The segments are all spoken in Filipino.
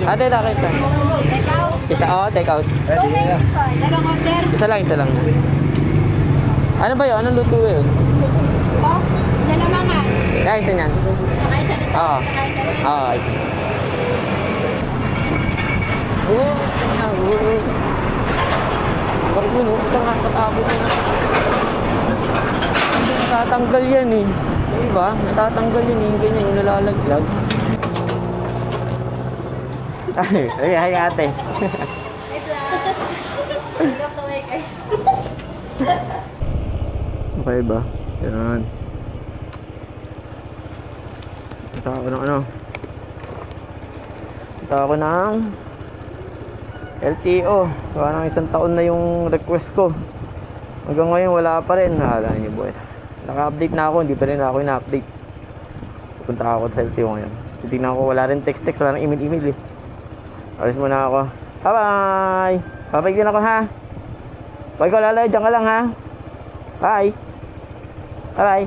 Ate, nakita. Take out. Isa, take out. Two minutes po. Dalawang order. Isa lang. Ano ba yun? Anong luto yun? Oh, dalamangan. Kaya isa niyan? Saka isa dito. Oo. Saka isa dito. Oo, isa. Bakit yun? Ito nakakatabo na. Hindi natatanggal yan eh. Diba? Natatanggal yan eh. Ganyan yung nalalaglag. Ay, ate. Wait lang. Hanggang the way, guys. Okay ba? Yan. Punta ako ng ano? Punta ako ng LTO. Parang isang taon na yung request ko. Hanggang ngayon wala pa rin. Nahala niyo boy. Naka-update na ako. Hindi pa rin ako na-update. Punta ako sa LTO ngayon. Titignan ko. Wala rin text. Wala rin email eh. Alis muna ako. Bye-bye! Babay din ako ha. Pag ko lalay, dyan ka lang ha. Bye! Bye-bye!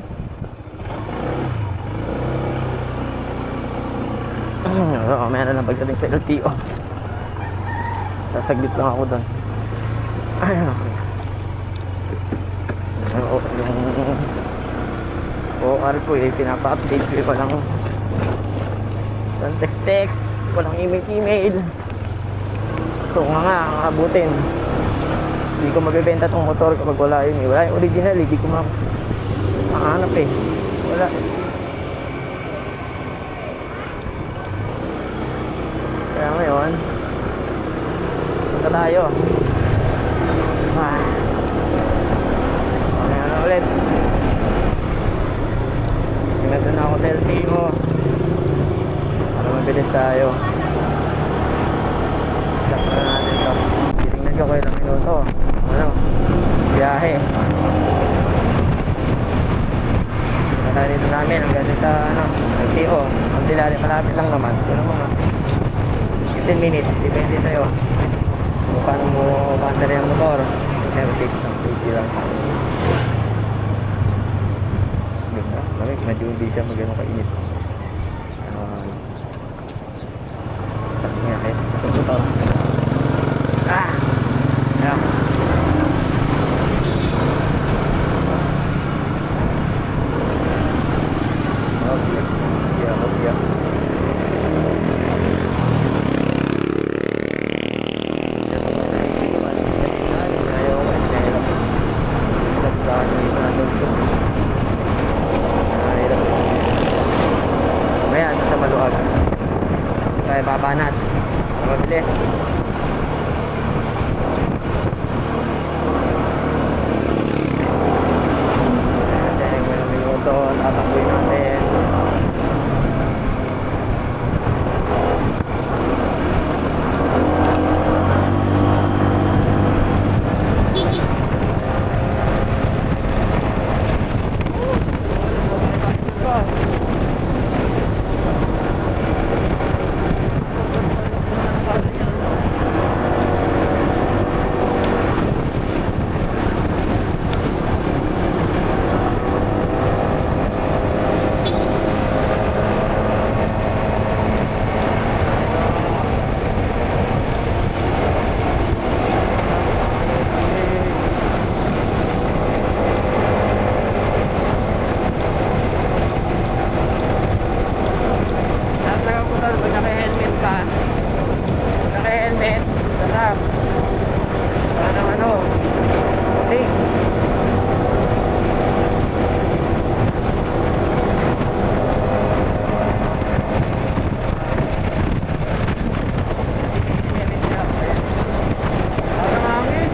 Meron na pagdating sa LTO. Sasaglit lang ako doon. Ayun ako. Yung OR ko eh, pinapa-update ko eh. Walang text, walang email. So nga, abutin. Hindi ko magbebenta tong motor kapag wala yun eh. Wala yung original, hindi ko makahanap eh. Wala. Kaya ngayon, punta tayo. Okay na ulit. Tingnan na ako sa LTO para mabilis tayo. Stop na natin ito. Tingnan ko kayo ng minuto. Ano? Biyahe. Punta dito namin hanggang sa LTO. Ang dilari, malapit lang naman. Pero mga 15 minutes, depende sa'yo kung paano mo paantari ang motor. Service ng safety lang. Ganda, lamig, medyo hindi siya magano kainit. Sabi nga kayo, itong motor. Ayan. Yeah. Mamaya sa Maluag kaya babanat mabilis. Ayan, may minuto tatakbuhin natin. Naka-helmet, sarap. Parang ano, safe. Parang hangin.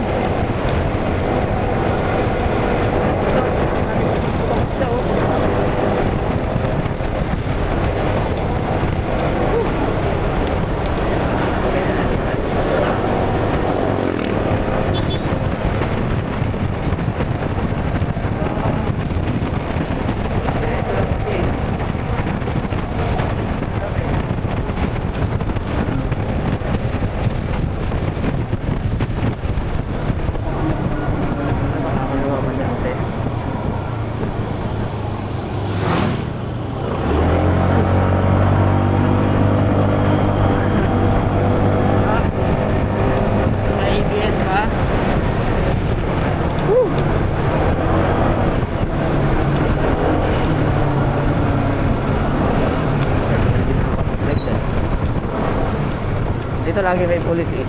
dito lagi may pulis eh.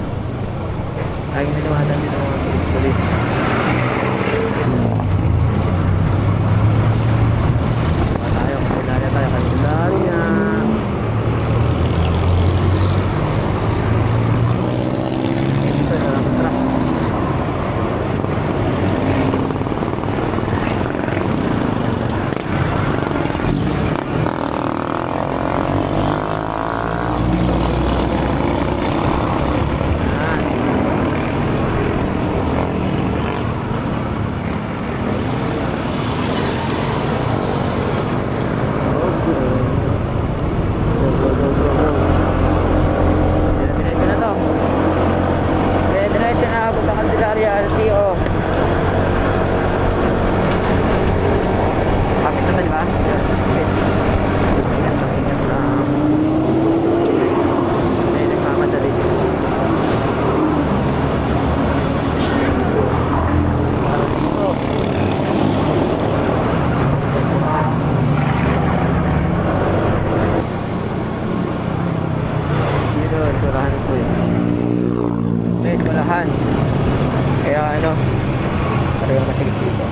Lagi may dumadaan dito mga pulis. Tayo Candelaria. Ito na lang truck. Kaya ano, parang masigit dito.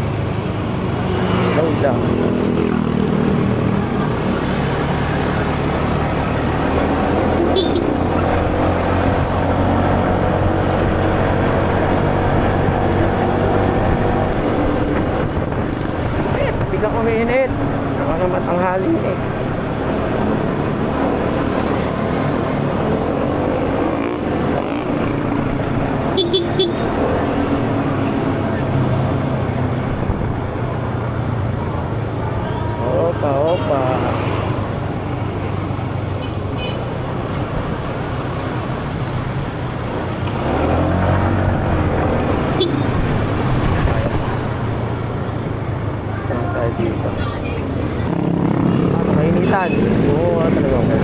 Load lang. Biglang umiinit. Saka naman ang hali eh. Opa. Tayo dito. Mainitan. Oo, talaga ako.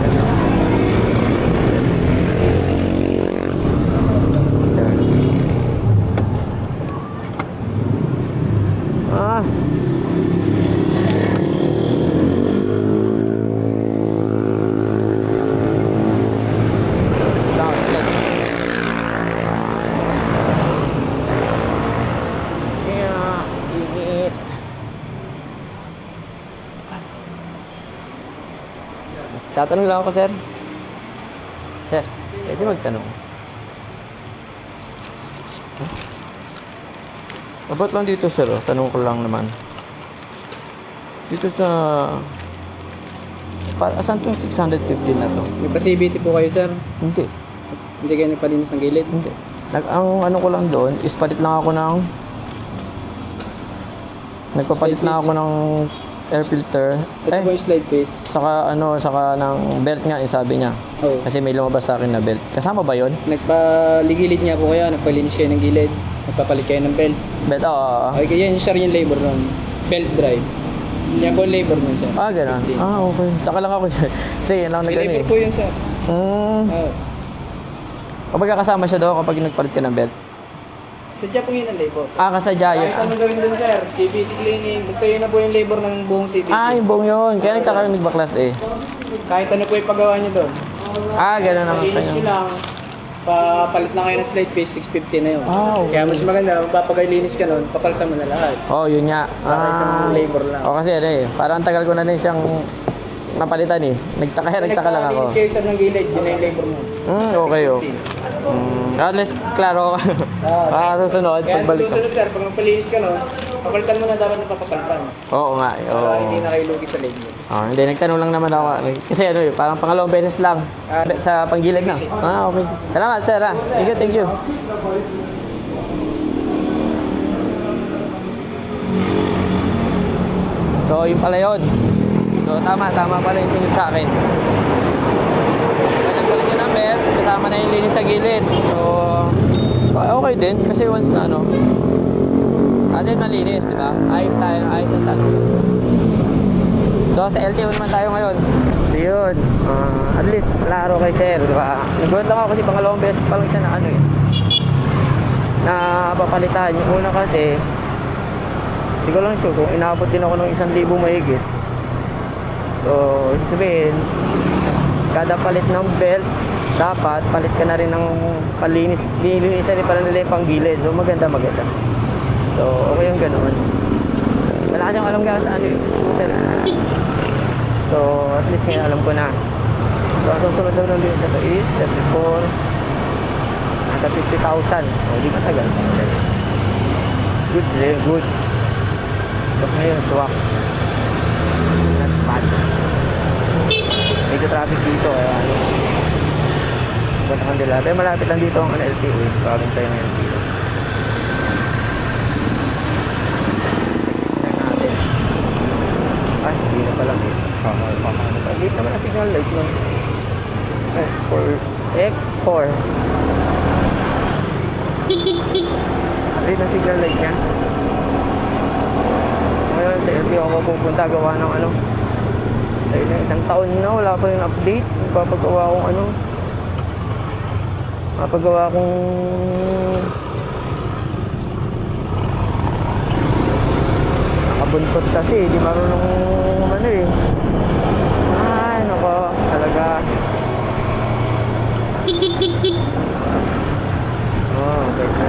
Tatanong lang ako, sir. Sir, pwede magtanong. Abot lang dito, sir. Oh. Tanong ko lang naman. Dito sa... Asan itong 615 na to? May pa-CBT po kayo, sir? Hindi. Hindi kayo nagpalinis ng gilid? Hindi. Ang ano ko lang doon is palit lang ako ng... Nagpapalit lang ako ng air filter. Ito po yung slide face. Saka ng belt nga, sabi niya. Oo. Kasi may lumabas sa akin na belt. Kasama ba yon? Nagpaligilid niya po kayo, nagpalinis kayo ng gilid, nagpapalit kayo ng belt. Belt, oo. Okay, yan sir yung labor nun. Belt drive. Yan po yung labor nun, sir. Gano'n. 650. Okay. Taka lang ako. Kasi yan lang May nagano labor eh. po yun, sir. O magkakasama siya daw kapag nagpalit ka ng belt? Sadya po yun ang labor. Kasadya yun. Kahit anong gawin dun, sir. CVT cleaning. Basta yun na po yung labor ng buong CVT. Yung buong yun. Kaya nagkakarinig ba class A? Kahit ano po yung paggawa niyo doon. Gano'n naman Malinis nyo kanya. lang. Papalit lang kayo ng slide face, 650 na yun. Okay. Kaya mas maganda, magpapagalinis ka nun, papalitan mo na lahat. Yun nga. Para isang labor lang. Kasi ano eh. Parang tagal ko na din siyang napalitan eh. Nagtaka lang ako. Nagpalinis kayo sir ng gilid, yun na yung labor mo. Okay at least klaro ka. Susunod, Kaya pagbalik ko. susunod sir, pag magpalinis ka nun, papalitan mo na dapat na papapalitan. Oo nga. Para hindi na kayo lugi sa leg mo. Hindi, nagtanong lang naman ako. Kasi ano eh, parang pangalawang beses lang. Sa panggilid na. Okay. Salamat, sir. Thank you. So, yun pala yun. So, tama pala yung sinil sa akin. Ganyan pala yung number, kasama na yung linis sa gilid. So, okay din. Kasi once na ano, atin malinis, di ba? Ayos ang tanong. So, sa LTO naman tayo ngayon. So, yun. At least, klaro kay sir, di ba? Nagbuhat lang ako kasi pangalawang beses pa lang siya na ano eh. Na papalitan. Yung una kasi, hindi ko lang sure kung inabot din ako ng 1,000 mahigit. So, sabihin, kada palit ng belt, dapat palit ka na rin ng palinis. Lilinisan rin pala nila yung panggilid. So maganda. So okay yung ganoon. Wala ka alam ka sa ano yung scooter. So at least ngayon alam ko na. So ang susunod daw ng linis na to is 34 nasa 50,000. So di matagal. Good. So ngayon swak. Not bad. Medyo traffic dito kaya ano. Punta kang dila. Pero malapit lang dito ang LTO. Bagong tayo ng LTO. Tignan natin. Ay, hindi na pala. Paano pa. Late naman ang signal light nun. X4. Late ang signal light niya. Ngayon sa LTO ako pupunta gawa ng ano. Dahil na isang taon na wala pa yung update. Magpapagawa kong ano. Mapagawa kong nakabuntot kasi di marunong ano eh. Ay nako talaga. Oh okay na.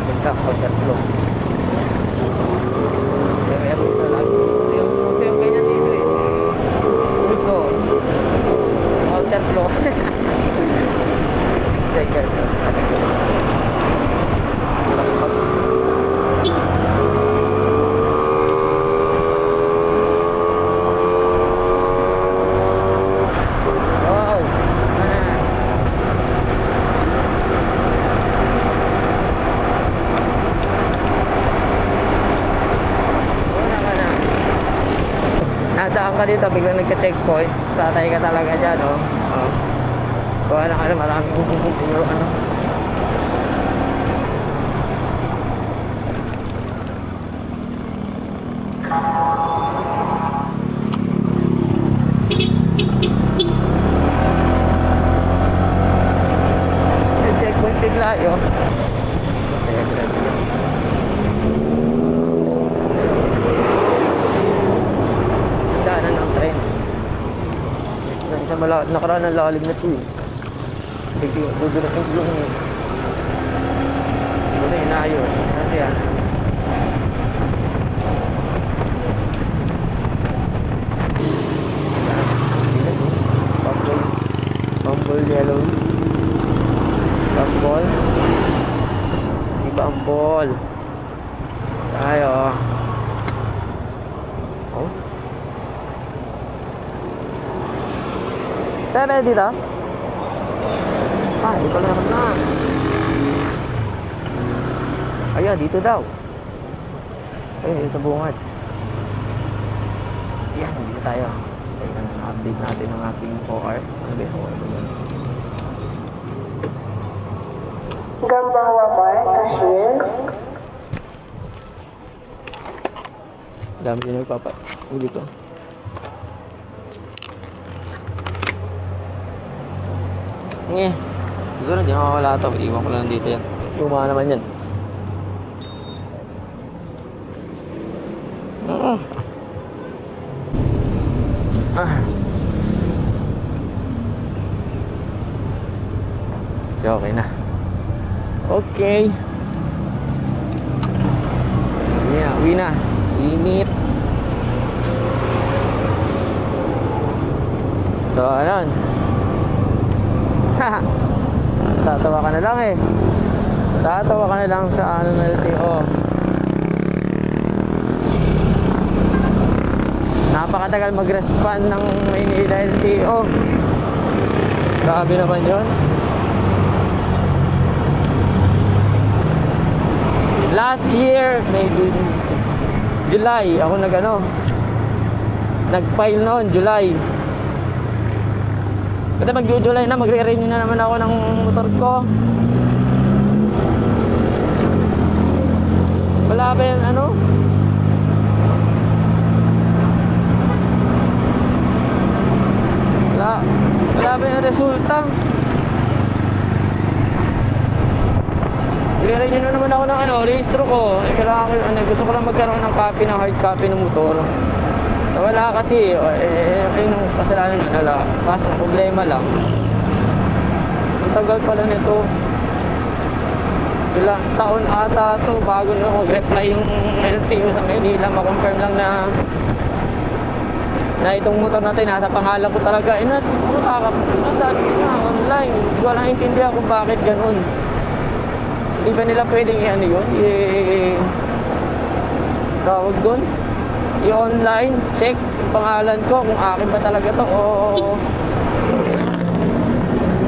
Benta ko sa flow. Nasaan ka dito, biglang nagka-checkpoint, tatay ka talaga dyan, oh. Kuha na ka na, maraming puro ano. Checkpoint bigla, yun. Daanan ng tren. Nakaraan ng lalim na ito eh. Dudulas yung gulong niya. Ito na inaayos. Kasi yan. Bumble yellow. Bumble. Di bumble. Tayo. Oh. Tayo dito? Ah, hindi pala naman na. Ayan, dito daw. Ayun, dito sa bungad. Yan, dito tayo. Ayun, na-update natin ang ating OR. Ano ba yung OR ba yun? Gambawa Bar, cashier. Dami din nagpapa-uli ko. Nye. Siguro hindi makakawala ito. Iwan ko lang dito yan. Luma naman yan. Okay na. Okay. Uwi na. Init. So, ano? Tatawa ka na lang eh. Tatawa ka na lang sa ano na LTO. Napakatagal mag-respond ng Maynila LTO. Grabe naman yun. Last year, maybe July, ako nag-file noon, July. Kasi mag-July na, magre-renew na naman ako ng motor ko. Wala pa yan, wala pa yung resulta. I-renew na naman ako ng rehistro ko. Kailangan ko yung gusto ko lang magkaroon ng copy, ng hard copy ng motor. Wala kasi, nung kasalanan na nala. Kaso problema lang. Ang tagal pala nito. Ilang taon ata to bago na mag-reply yung LTO sa Manila. Ma-confirm lang na itong motor natin nasa pangalan ko talaga. Nasabi ko na online. Hindi ko lang intindihan kung bakit ganun. Hindi ba nila pwedeng i-ano yun? Tawag doon? I-online, check yung pangalan ko kung akin ba talaga to o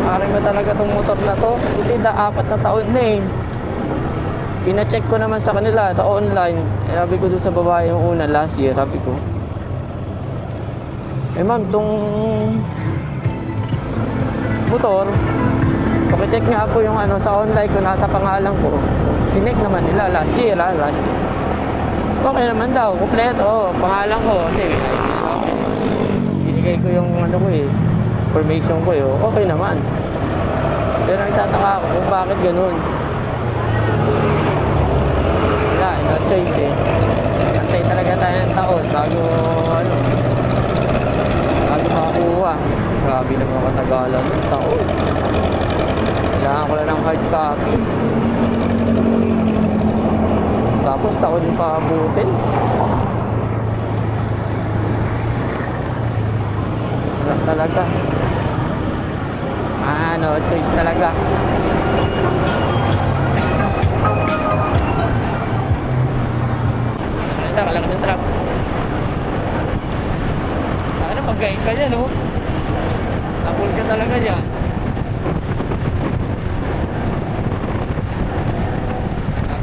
akin ba talaga tong motor na to. Hindi, 4 na taon na eh. Pina-check ko naman sa kanila ito online. Sabi ko doon sa babae yung una last year, sabi ko, ma'am, tong motor, pakicheck nga po yung ano sa online ko, nasa pangalan ko. Tinek naman nila last year. Okay naman daw, kompleto, pangalan ko. Sige, binigay ko yung ano ko information ko okay naman. Pero nagtataka ako kung bakit ganun. Wala, no choice Antay talaga tayo ng taon bago makakuha. Grabe na mga katagalan ng taon. Kailangan ko lang ng hard copy. Tapos taon pa abutin. Wala talaga. No choice talaga. Kalaki ng trap. Saka na pag-guide ka dyan, Napul ka talaga dyan.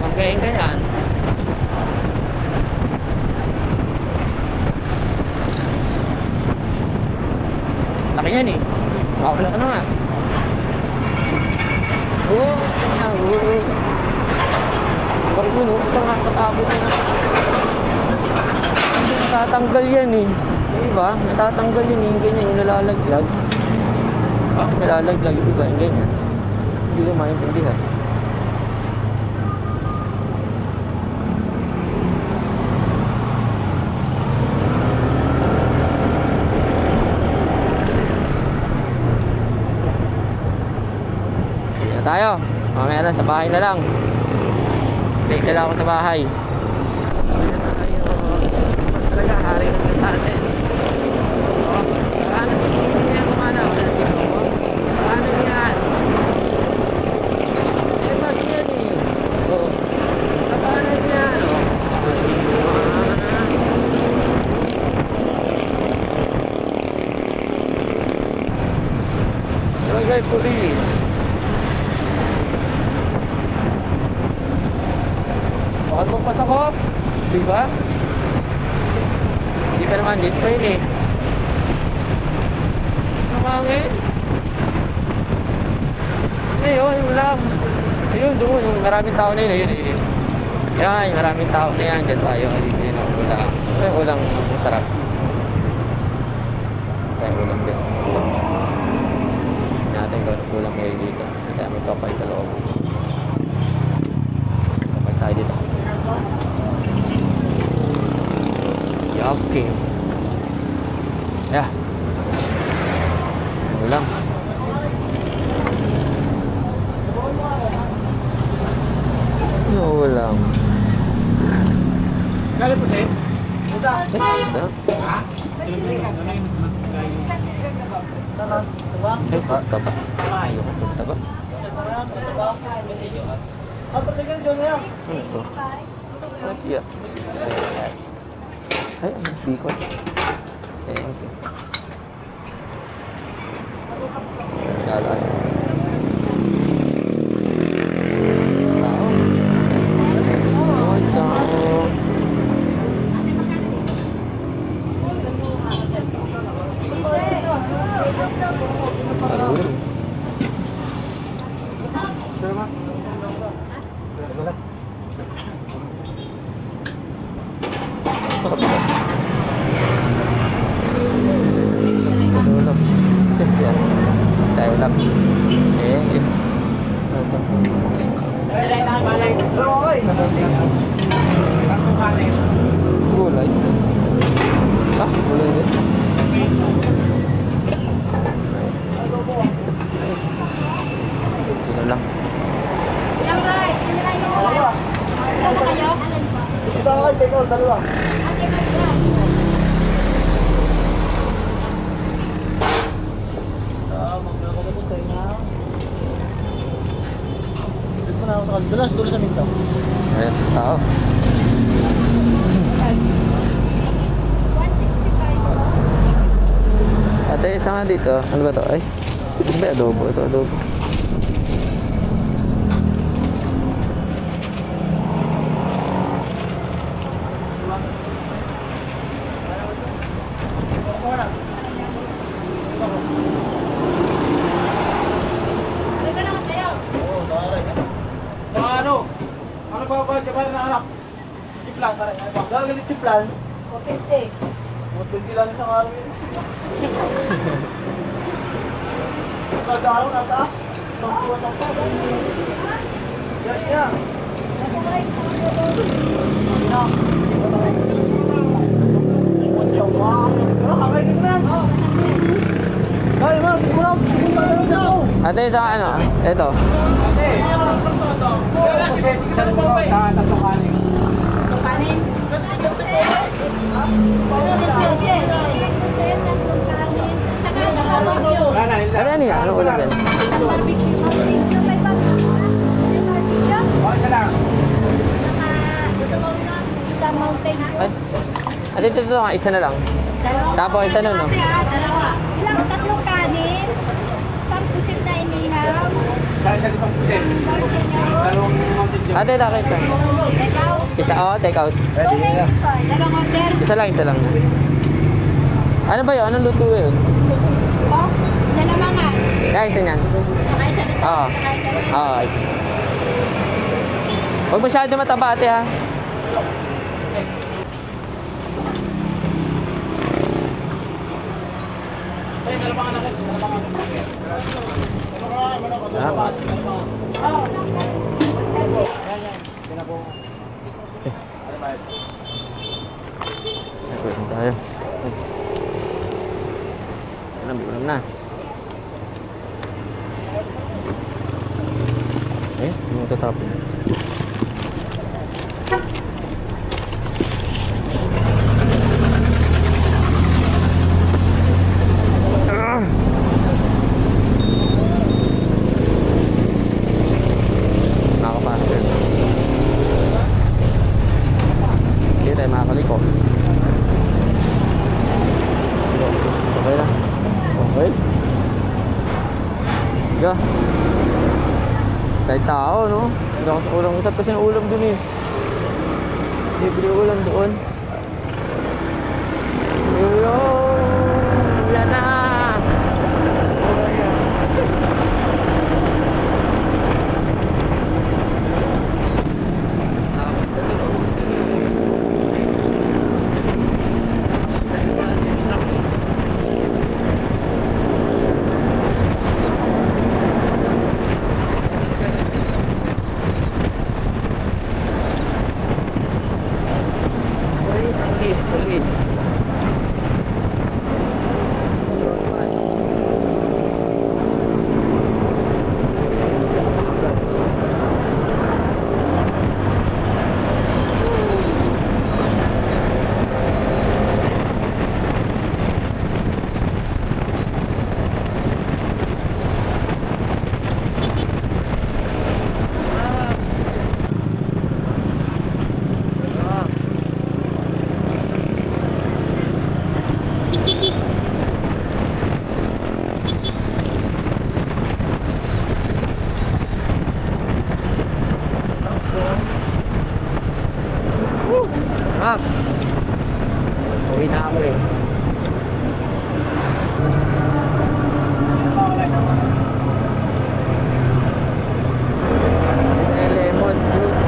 Pag-guide ka dyan. Laki yan Makakala ka naman. Bakit mo, ito nga katapos na. Natatanggal yan Diba? Natatanggal yan yung ganyan, yung nalalaglag. Bakit nalalaglag? Diba? Yung ganyan. Hindi ko maintindihan. Hindi na tayo. Mamaya na, sa bahay na lang. Break na lang ako sa bahay. Talaga, hari naman sa atin. Paano niya kumana? Paano yan? Ba't yan paano yan? Barangay Police. Bakit mo pasakop? Diba? Hindi pa naman dito yun Namangin. Ayun, yung lang. Ayun, doon. Yung maraming tao na yun. Yan, maraming tao na yan. Diyan tayo. Ayun, ulang. Ay, ulang masarap. Tayo ulang din. Natin kung ulang kayo dito. Kaya magkapay sa loob. Kapay tayo dito. Okay. Ya. Ulang. Ulang. Kali po sir? Udah. Taba. Ayo ko taba. Apa tinggal dyan na yan? Iya. Ay, bikot. Thank you. Jalan. Ay, take out, dalawa. Ate, magda. Magkakabot tayo na. Dito po na ako sa kandulas, dulo sa minto. Ayan, tao. 165. Ate, isa nga dito. Ano ba to? Ay, ito ba adobo? Ito adobo. Ano ka naman sa'yo? Oo, taray. Ano? Ano ba ba? Kapag na anak? Chiplan, taray. Ano ba? Gagalit chiplan. 450. 20 lang isang araw yun. Kada araw nasa? Takpo. Yan, yan. Ate, isa nga ano? Ito. Isang po ba? Tatlong kanin. Kanin? Ano yan? Anong ulam yan? Isa lang. Ay. Ate, ito nga. Isa na lang. Tapos isa nun, no? Ilang tatlong kanin, isang pusit na inihaw, Sa isa litong pusit. Dalawang mountain dew. Ate, takit ka. take out. Isa, take out. Dalawang order. Isa lang. Ano ba yun? Anong luto yun? Oh, dalamangan. Kaya isa niyan. Saka isa dito. Oo. Saka isa dito. Oo. Huwag masyado mataba, ate, ha? Salamat. Nagpwede tayo. Ulam na. Yung tatapon. Nakakapasok. Hindi tayo makakaliko. Okay lang. Okay. Go. Kahit tao, no? Hindi ako sa ulam. Usap kasi ng ulam dun eh. Bibili ulam doon. Hello! Wala na! Police. Mak! Uwi na ako eh. Lemon juice.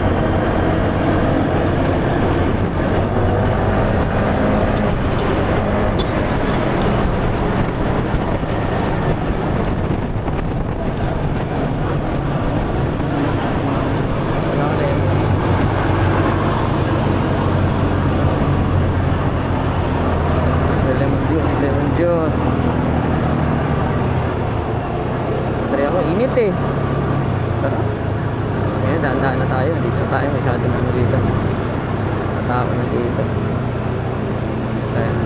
ako na dito. Ayan.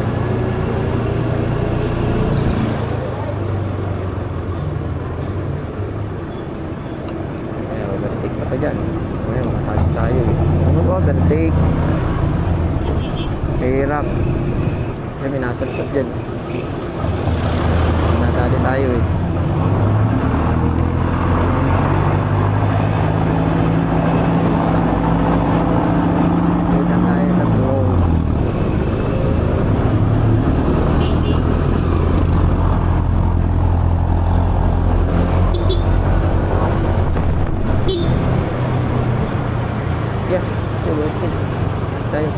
Ayan, overtake pa ka dyan. Ayan, makasali tayo eh. Ano ba, overtake? Hirap. Ayan, may nasalpot dyan. Nasali tayo eh. Kita tayo sa road. Yeah, okay. Tayo.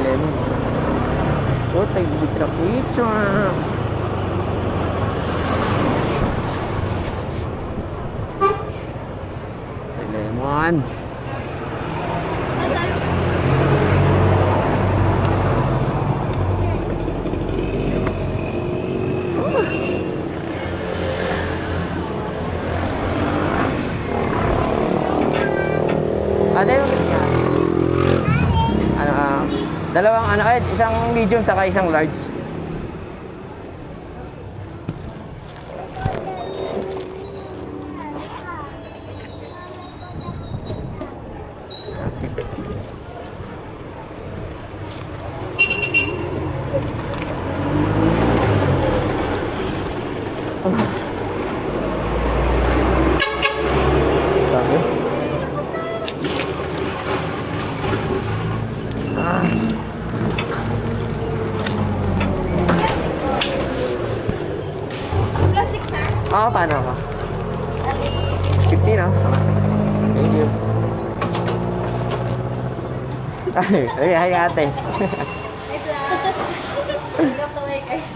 Lemon. Oh, tayo bitra picture. Lemon. Ano yung ano, dalawang ano, isang medium saka isang large. Sabi? Plastic sir. Paano ako? 50 na. Thank you. Ay, hi ate. Got away guys.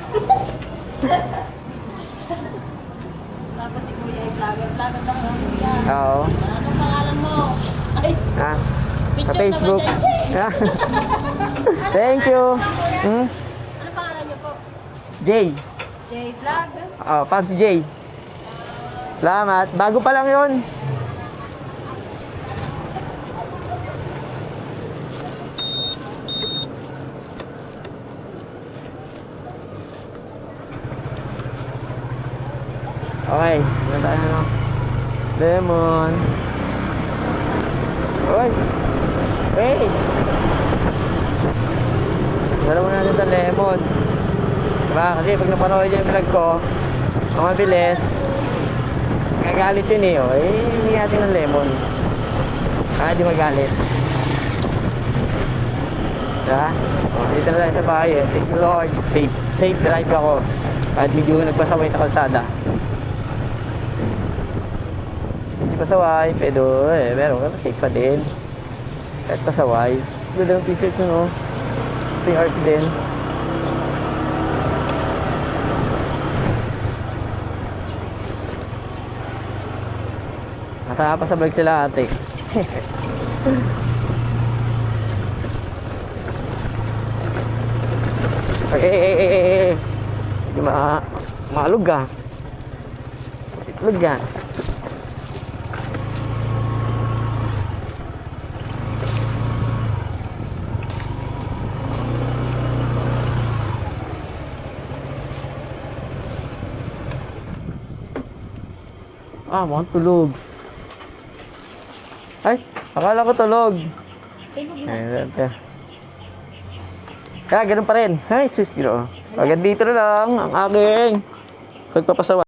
Tapos si Kuya ay vlogger. Vlogger ka nga Kuya. Oo. Anong pangalan mo? Ay, Ah, sa picture Facebook. naman dyan. Thank you. Hmm? Ano pangalan niyo po? Jay. J Vlog. Pops Jay. Salamat. Bago pa lang yun. Okay, ano tayo na? Lemon. Oy! Hey! Dala mo natin sa lemon. Diba? Kasi pag napanood yung vlog ko, ang mabilis, nagagalit yun eh. Hindi natin ng lemon. Di magalit. Diba? Dito na tayo sa bahay eh. Thank you Lord. Safe drive ako. At medyo nagpasaway sa kalsada. Hindi pasaway, pero meron ka safe pa din. Kahit pasaway. Ganda ng t-shirt no? 3 hours din. Masama pa sa vlog sila ate. Hindi maalog ka. Itlog yan. Mukhang tulog. Ay, akala ko tulog. Kaya ganun pa rin. Ay, sis, gino. Hanggang dito na lang ang aking pagpapasawa.